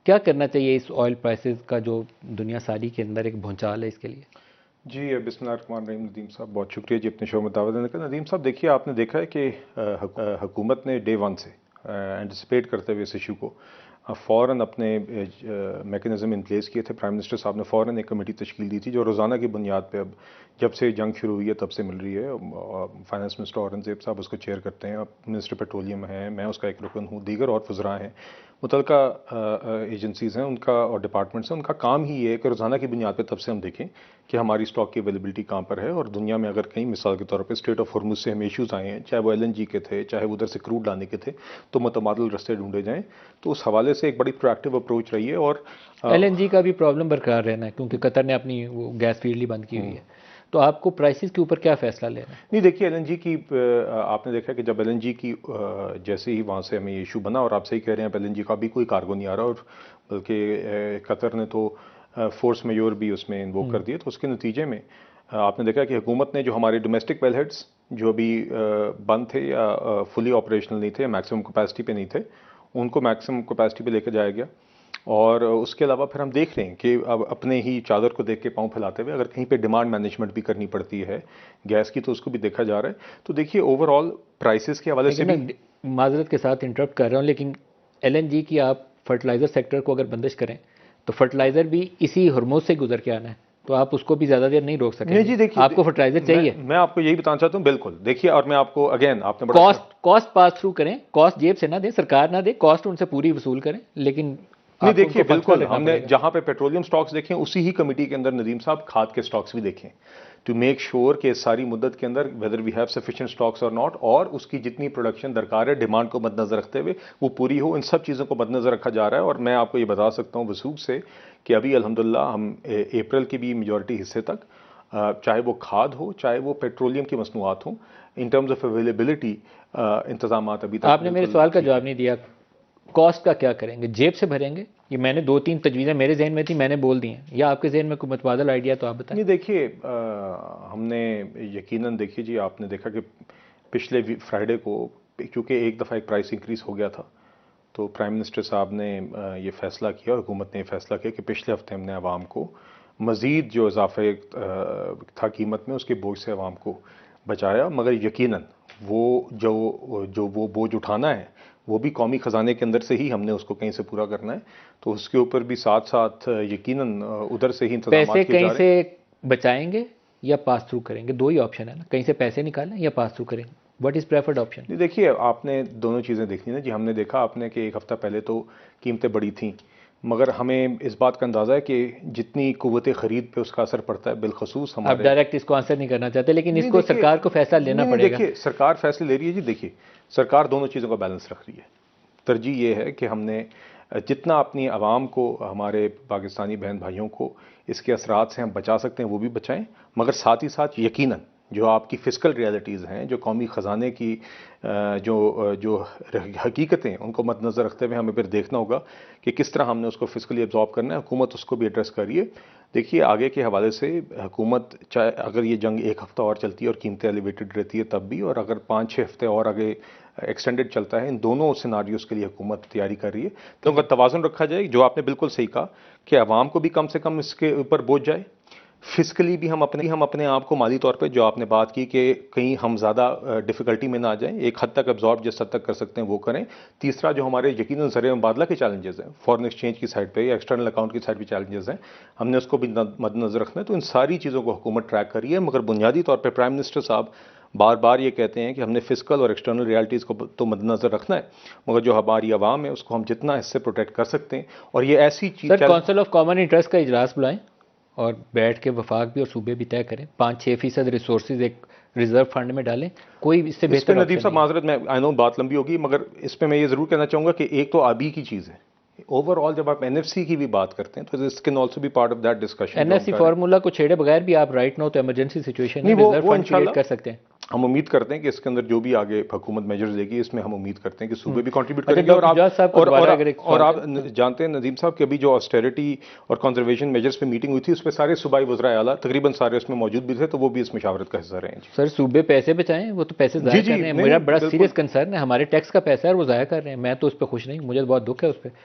کیا کرنا چاہیے اس آئل پرائسز کا جو دنیا ساری کے اندر ایک بھونچال ہے اس کے لیے؟ جی بسم اللہ الرحمن الرحیم. ندیم صاحب بہت شکریہ جی اپنے شو میں دعوت دینے کا. ندیم صاحب دیکھیے، آپ نے دیکھا ہے کہ حکومت نے ڈے ون سے اینٹیسپیٹ کرتے ہوئے اس ایشو کو فوراً اپنے میکنزم ان پلیس کیے تھے. پرائم منسٹر صاحب نے فوراً ایک کمیٹی تشکیل دی تھی جو روزانہ کی بنیاد پہ اب جب سے جنگ شروع ہوئی ہے تب سے مل رہی ہے. فائنانس منسٹر اورنگزیب صاحب اس کو چیئر کرتے ہیں، اب منسٹر پیٹرولیم ہیں، میں اس کا ایک رکن ہوں، دیگر اور وزراء ہیں، متعلقہ ایجنسیز ہیں ان کا اور ڈپارٹمنٹس ہیں. ان کا کام ہی یہ ہے کہ روزانہ کی بنیاد پہ تب سے ہم دیکھیں کہ ہماری اسٹاک کی اویلیبلٹی کہاں پر ہے، اور دنیا میں اگر کہیں مثال کے طور پہ اسٹریٹ آف ہارمز سے ہمیں ایشوز آئے ہیں، چاہے وہ LNG کے تھے، چاہے وہ ادھر سے کروڈ لانے کے تھے، تو متبادل رستے ڈھونڈے جائیں. تو اس حوالے سے ایک بڑی پرویکٹیو اپروچ رہی ہے. اور LNG کا بھی پرابلم برقرار رہنا ہے کیونکہ قطر نے اپنی وہ گیس فیلڈ ہی بند کی ہوئی ہے. تو آپ کو پرائسز کے اوپر کیا فیصلہ لینا ہے؟ نہیں دیکھیے، LNG کی آپ نے دیکھا کہ جب LNG کی جیسے ہی وہاں سے ہمیں ایشو بنا، اور آپ صحیح کہہ رہے ہیں اب LNG کا بھی کوئی کارگو نہیں آ رہا، اور بلکہ قطر نے تو فورس میجور بھی اس میں انووک کر دیے. تو اس کے نتیجے میں آپ نے دیکھا کہ حکومت نے جو ہمارے ڈومیسٹک ویل ہیڈس جو بھی بند تھے یا فلی آپریشنل نہیں تھے یا میکسیمم کیپیسٹی پہ نہیں تھے، ان کو میکسیمم کیپیسٹی پہ لے کے جایا گیا. اور اس کے علاوہ پھر ہم دیکھ رہے ہیں کہ اب اپنے ہی چادر کو دیکھ کے پاؤں پھیلاتے ہوئے اگر کہیں پہ ڈیمانڈ مینجمنٹ بھی کرنی پڑتی ہے گیس کی تو اس کو بھی دیکھا جا رہا ہے. تو دیکھیے اوور آل پرائسز کے حوالے سے بھی معذرت کے ساتھ انٹرپٹ کر رہا ہوں، لیکن LNG کی آپ فرٹیلائزر سیکٹر کو اگر بندش کریں تو فرٹیلائزر بھی اسی ہرموز سے گزر کے آنا ہے، تو آپ اس کو بھی زیادہ دیر نہیں روک سکیں. جی دیکھیے، آپ کو فرٹیلائزر چاہیے. میں آپ کو یہی بتانا چاہتا ہوں. بالکل دیکھیے، اور میں آپ کو اگین آپ نے کاسٹ پاس تھرو کریں، کاسٹ جیب سے نہ دیں، سرکار نہ دے، کاسٹ ان سے پوری وصول کریں، لیکن نہیں دیکھیے بالکل ہم نے جہاں پہ پیٹرولیم سٹاکس دیکھیں اسی ہی کمیٹی کے اندر ندیم صاحب کھاد کے سٹاکس بھی دیکھیں ٹو میک شیور کہ ساری مدت کے اندر whether we have sufficient stocks اور ناٹ، اور اس کی جتنی پروڈکشن درکار ہے ڈیمانڈ کو مد نظر رکھتے ہوئے وہ پوری ہو. ان سب چیزوں کو مد نظر رکھا جا رہا ہے. اور میں آپ کو یہ بتا سکتا ہوں وثوق سے کہ ابھی الحمدللہ ہم اپریل کی بھی میجورٹی حصے تک چاہے وہ کھاد ہو چاہے وہ پیٹرولیم کی مصنوعات ہوں، ان ٹرمز آف اویلیبلٹی انتظامات ابھی تک. آپ نے میرے سوال کا جواب نہیں دیا. کاسٹ کا کیا کریں گے؟ جیب سے بھریں گے؟ یہ میں نے 2-3 تجویزیں میرے ذہن میں تھی، میں نے بول دی ہیں، یا آپ کے ذہن میں کوئی متبادل آئیڈیا تو آپ بتائیں. نہیں دیکھیے، ہم نے یقیناً دیکھیے جی آپ نے دیکھا کہ پچھلے فرائیڈے کو کیونکہ ایک دفعہ ایک پرائس انکریز ہو گیا تھا تو پرائم منسٹر صاحب نے یہ فیصلہ کیا، حکومت نے یہ فیصلہ کیا کہ پچھلے ہفتے ہم نے عوام کو مزید جو اضافہ تھا قیمت میں اس کے بوجھ سے عوام کو بچایا. مگر یقیناً وہ جو وہ بوجھ اٹھانا ہے وہ بھی قومی خزانے کے اندر سے ہی ہم نے اس کو کہیں سے پورا کرنا ہے. تو اس کے اوپر بھی ساتھ ساتھ یقیناً ادھر سے ہی انتظامات پیسے کیے جا کہیں رہے ہیں. سے بچائیں گے یا پاس تھرو کریں گے؟ دو ہی آپشن ہے نا، کہیں سے پیسے نکالیں یا پاس تھرو کریں. What is preferred option? دیکھیے آپ نے دونوں چیزیں دیکھنی نا جی. ہم نے دیکھا آپ نے کہ ایک ہفتہ پہلے تو قیمتیں بڑی تھیں، مگر ہمیں اس بات کا اندازہ ہے کہ جتنی قوت خرید پہ اس کا اثر پڑتا ہے بالخصوص ہمارے. آپ ڈائریکٹ اس کو آنسر نہیں کرنا چاہتے، لیکن اس کو سرکار کو فیصلہ لینا پڑے گا. دیکھیے سرکار فیصلے لے رہی ہے جی. دیکھیے سرکار دونوں چیزوں کا بیلنس رکھ رہی ہے. ترجیح یہ ہے کہ ہم نے جتنا اپنی عوام کو، ہمارے پاکستانی بہن بھائیوں کو اس کے اثرات سے ہم بچا سکتے ہیں وہ بھی بچائیں، مگر ساتھ ہی ساتھ یقیناً جو آپ کی فسکل ریالٹیز ہیں، جو قومی خزانے کی جو حقیقتیں ان کو مد نظر رکھتے ہوئے ہمیں پھر دیکھنا ہوگا کہ کس طرح ہم نے اس کو فسکلی ایبزارب کرنا ہے. حکومت اس کو بھی ایڈریس کر رہی ہے. دیکھیے آگے کے حوالے سے حکومت چاہے اگر یہ جنگ ایک ہفتہ اور چلتی ہے اور قیمتیں ایلیویٹڈ رہتی ہے تب بھی، اور اگر 5-6 ہفتے اور آگے ایکسٹینڈڈ چلتا ہے، ان دونوں سیناریوز کے لیے حکومت تیاری کر رہی ہے. تو اگر توازن رکھا جائے، جو آپ نے بالکل صحیح کہا کہ عوام کو بھی کم سے کم اس کے اوپر بوجھ جائے، فسکلی بھی ہم اپنے آپ کو مالی طور پہ جو آپ نے بات کی کہ کہیں ہم زیادہ ڈیفیکلٹی میں نہ آ جائیں، ایک حد تک ابزارب جس حد تک کر سکتے ہیں وہ کریں. تیسرا جو ہمارے یقیناً زر مبادلہ کے چیلنجز ہیں، فارن ایکسچینج کی سائڈ پہ یا ایکسٹرنل اکاؤنٹ کی سائڈ پہ چیلنجز ہیں، ہم نے اس کو بھی مد نظر رکھنا ہے. تو ان ساری چیزوں کو حکومت ٹریک کر رہی ہے. مگر بنیادی طور پہ پرائم منسٹر صاحب بار بار یہ کہتے ہیں کہ ہم نے فسکل اور ایکسٹرنل ریالٹیز کو تو مد نظر رکھنا ہے، مگر جو ہماری عوام ہے اس کو ہم جتنا اس سے پروٹیکٹ کر سکتے ہیں. اور یہ ایسی چیز سر کونسل آف کامن انٹرسٹ کا اجلاس بلائیں اور بیٹھ کے وفاق بھی اور صوبے بھی طے کریں، 5-6% ریسورسز ایک ریزرو فنڈ میں ڈالیں. کوئی اس سے بہتر ندیم صاحب معذرت میں آئی نو بات لمبی ہوگی، مگر اس پہ میں یہ ضرور کہنا چاہوں گا کہ ایک تو آبی کی چیز ہے. اوور آل جب آپ NFC کی بھی بات کرتے ہیں تو اس can also be part of that discussion. NFC formula کو چھیڑے بغیر بھی آپ رائٹ نو تو ایمرجنسی سچویشن میں ریزرو فنڈ کریٹ کر سکتے ہیں. ہم امید کرتے ہیں کہ اس کے اندر جو بھی آگے حکومت میجرز لے گی اس میں ہم امید کرتے ہیں کہ صوبے بھی کنٹریبیوٹ کریں گے. اور آپ جانتے ہیں ندیم صاحب کہ ابھی جو آسٹیرٹی اور کنزرویشن میجرز پہ میٹنگ ہوئی تھی اس پہ سارے صوبائی وزرائے اعلیٰ تقریباً سارے اس میں موجود بھی تھے، تو وہ بھی اس مشاورت کا حصہ رہے ہیں. سر صوبے پیسے بچائیں، وہ تو پیسے ضائع کر رہے ہیں. میرا بڑا سیریس کنسرن ہے، ہمارے ٹیکس کا پیسہ ہے اور وہ ضائع کر رہے ہیں. میں تو اس پہ خوش نہیں، مجھے بہت دکھ ہے اس پہ.